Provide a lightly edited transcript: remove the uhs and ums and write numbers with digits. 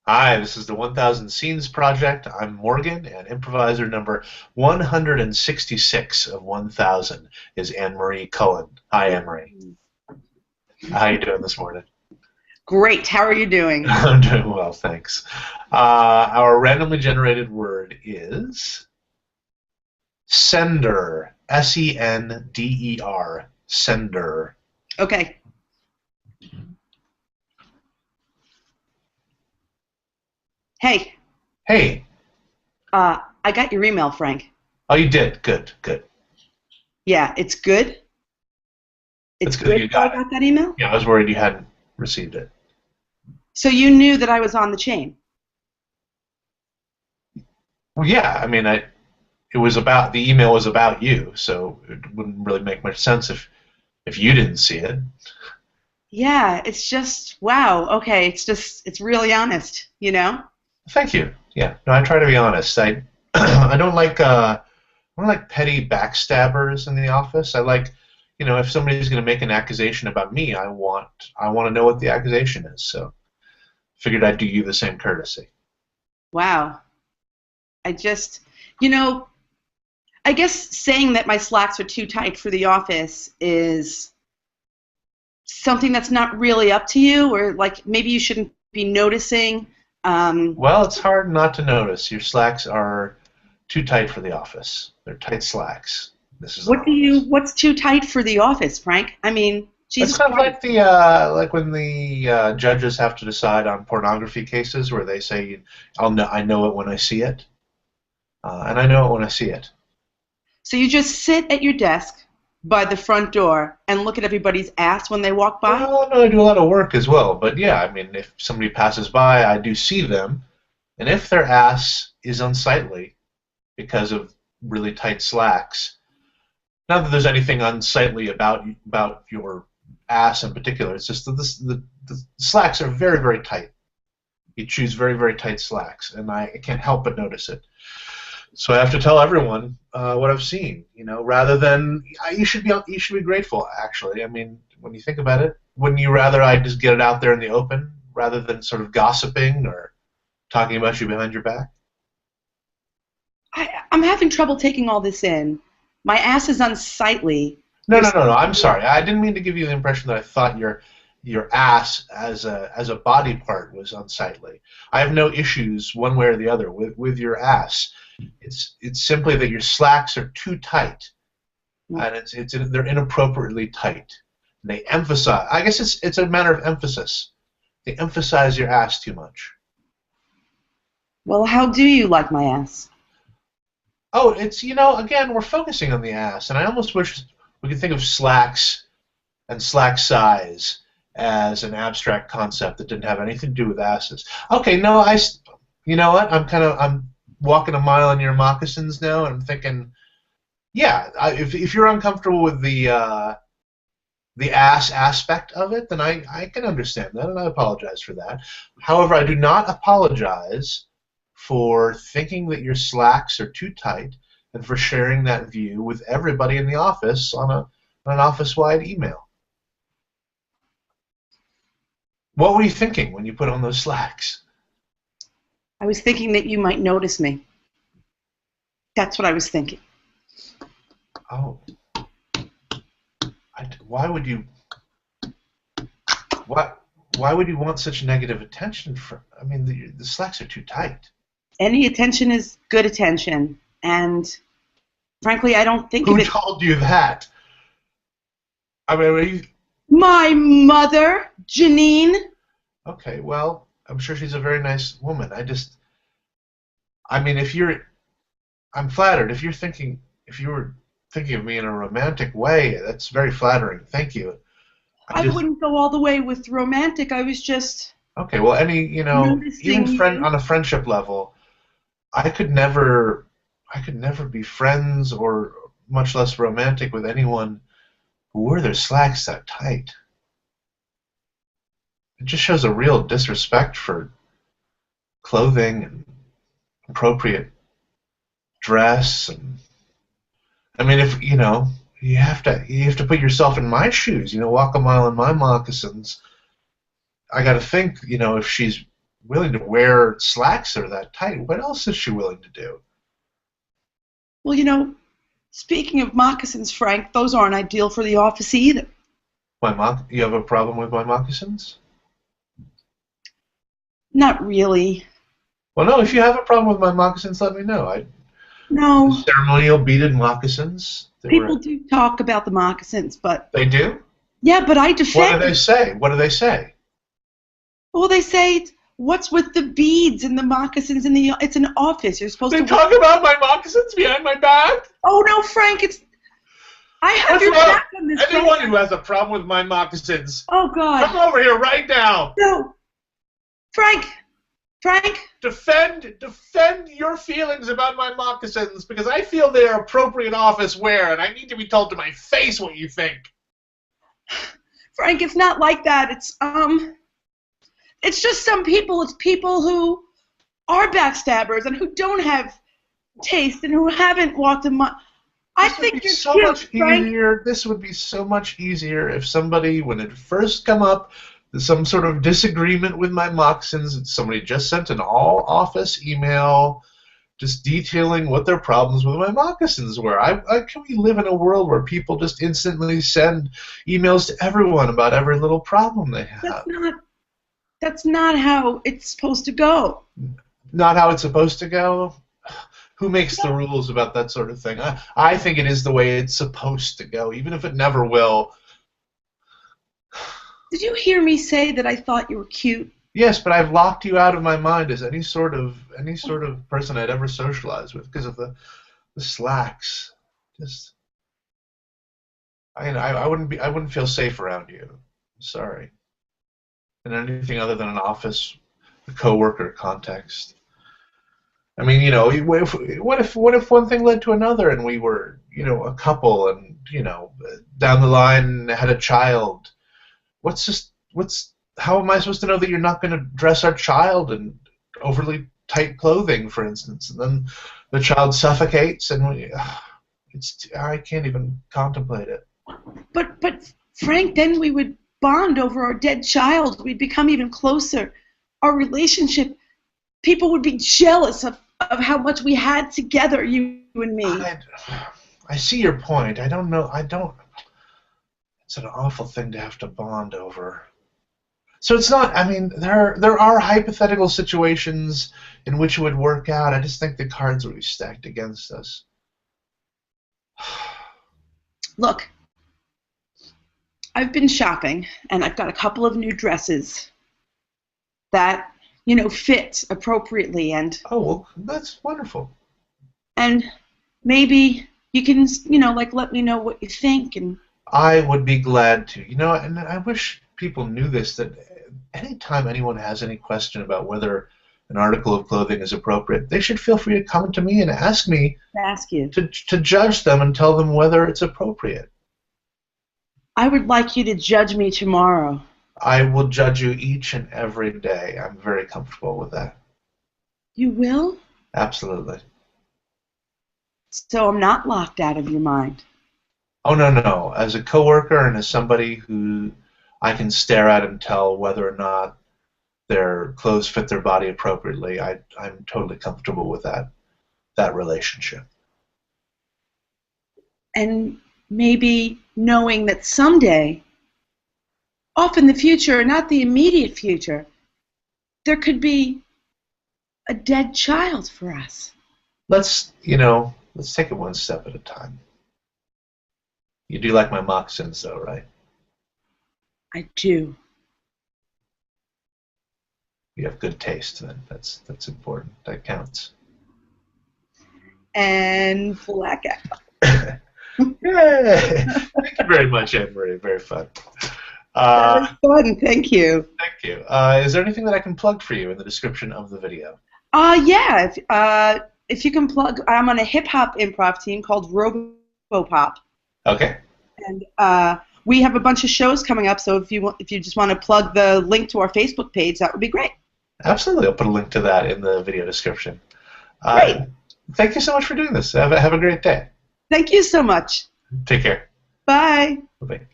Hi, this is the 1000 Scenes Project. I'm Morgan, and improviser number 166 of 1000 is Annemarie Cullen. Hi, Annemarie. How you doing this morning? Great. How are you doing? I'm doing well, thanks. Our randomly generated word is sender. Sender. Sender. Okay. Hey, Hey. I got your email, Frank. Oh, you did. Good, good. Yeah, it's good. That's It's good good you that I got it. got that email. Yeah, I was worried you hadn't received it. So you knew that I was on the chain. Well, yeah, I mean, it was about the email was about you, so it wouldn't really make much sense if you didn't see it. Yeah, it's just wow. Okay, it's really honest, you know? Thank you. Yeah, no, I try to be honest. I I don't like petty backstabbers in the office. I like, if somebody's going to make an accusation about me, I want to know what the accusation is. So figured I'd do you the same courtesy. Wow. I just, you know, I guess saying that my slacks are too tight for the office is something that's not really up to you, or like maybe you shouldn't be noticing. Um, Well, it's hard not to notice. Your slacks are too tight for the office. They're tight slacks. This is an office. what's too tight for the office, Frank? I mean, It's Jesus kind of Christ. like the like when the judges have to decide on pornography cases, where they say, I know it when I see it," and I know it when I see it. So you just sit at your desk by the front door and look at everybody's ass when they walk by? Well, no, I do a lot of work as well, but yeah, I mean, if somebody passes by, I do see them, and if their ass is unsightly because of really tight slacks, not that there's anything unsightly about your ass in particular. It's just that the slacks are very, very tight. You choose very, very tight slacks, and I can't help but notice it. So I have to tell everyone what I've seen, rather than you should be grateful. Actually, I mean, when you think about it, wouldn't you rather I just get it out there in the open rather than sort of gossiping or talking about you behind your back? I'm having trouble taking all this in. My ass is unsightly. No, You're no, no, no. I'm saying, sorry. I didn't mean to give you the impression that I thought your ass as a body part was unsightly. I have no issues one way or the other with your ass. It's simply that your slacks are too tight, and they're inappropriately tight. And they emphasize. I guess it's a matter of emphasis. They emphasize your ass too much. well, how do you like my ass? Oh, it's again we're focusing on the ass, and I almost wish we could think of slacks and slack size as an abstract concept that didn't have anything to do with asses. Okay, no, you know what? I'm walking a mile in your moccasins now, and I'm thinking, yeah, if you're uncomfortable with the ass aspect of it, then I can understand that, and I apologize for that. However, I do not apologize for thinking that your slacks are too tight and for sharing that view with everybody in the office on an office-wide email. What were you thinking when you put on those slacks? I was thinking that you might notice me. That's what I was thinking. Oh, why would you? Why? Why would you want such negative attention? I mean, the slacks are too tight. Any attention is good attention. And frankly, I don't think of Who it. told you that? I mean, My mother, Janine. okay? Well, I'm sure she's a very nice woman. I mean, I'm flattered. If you were thinking of me in a romantic way, that's very flattering. Thank you. I I just wouldn't go all the way with romantic. I was just Okay. Well, even noticing friend you. on a friendship level, I could never, I could never be friends or much less romantic with anyone who wore their slacks that tight. It just shows a real disrespect for clothing and appropriate dress. And I mean, if you have to put yourself in my shoes. Walk a mile in my moccasins. I got to think, if she's willing to wear slacks that are that tight. What else is she willing to do? Well, speaking of moccasins, Frank, those aren't ideal for the office either. You have a problem with my moccasins? Not really. Well, no. If you have a problem with my moccasins, let me know. The No. ceremonial beaded moccasins. People do talk about the moccasins, but... They do? Yeah, but I defend... What do they say? What do they say? Well, they say, what's with the beads and the moccasins in the... It's an office. You're supposed to... They talk about my moccasins behind my back? Oh, no, Frank, it's... I have your back on this. Anyone who has a problem with my moccasins... Oh, God. Come over here right now. No. Frank. Defend your feelings about my moccasins, because I feel they are appropriate office wear, and I need to be told to my face what you think. Frank, it's not like that. It's just some people. It's people who are backstabbers and who don't have taste and who haven't walked a mile. I think you're so cute, much Frank. easier. This would be so much easier if somebody, when it first come up, some sort of disagreement with my moccasins, and somebody just sent an all-office email just detailing what their problems with my moccasins were. Can we live in a world where people just instantly send emails to everyone about every little problem they have? That's not how it's supposed to go. Not how it's supposed to go? Who makes the rules about that sort of thing? I think it is the way it's supposed to go, even if it never will. Did you hear me say that I thought you were cute? Yes, but I've locked you out of my mind as any sort of person I'd ever socialize with because of the slacks. I wouldn't feel safe around you. I'm sorry. In anything other than an office, a coworker context. I mean, what if one thing led to another, and we were, a couple, and down the line had a child? How am I supposed to know that you're not going to dress our child in overly tight clothing, for instance, and then the child suffocates, and I can't even contemplate it. But Frank, then we would bond over our dead child. We'd become even closer. Our relationship, people would be jealous of how much we had together, you and me. I see your point. I don't know. It's an awful thing to have to bond over. So it's not, I mean, there are hypothetical situations in which it would work out. I just think the cards would be stacked against us. Look, I've been shopping, and I've got a couple of new dresses that, fit appropriately. And oh, well, that's wonderful. And maybe you can, let me know what you think. And I would be glad to. And I wish people knew this, that anytime anyone has any question about whether an article of clothing is appropriate, they should feel free to come to me and ask me to judge them and tell them whether it's appropriate. I would like you to judge me tomorrow. I will judge you each and every day. I'm very comfortable with that. You will? Absolutely. So I'm not locked out of your mind. Oh, no. As a coworker and as somebody who I can stare at and tell whether or not their clothes fit their body appropriately, I'm totally comfortable with that relationship. And maybe knowing that someday, off in the future, not the immediate future, there could be a dead child for us. Let's take it one step at a time. You do like my moccasins, though, right? I do. You have good taste, then. That's important. That counts. And black Yay! Thank you very much, Annemarie. Very fun. That was fun. Thank you. Thank you. Is there anything that I can plug for you in the description of the video? Yeah. If you can plug, I'm on a hip-hop improv team called Robopop. Okay. And we have a bunch of shows coming up, so if you just want to plug the link to our Facebook page, that would be great. Absolutely. I'll put a link to that in the video description. Great. Thank you so much for doing this. Have a great day. Thank you so much. Take care. Bye. Bye-bye.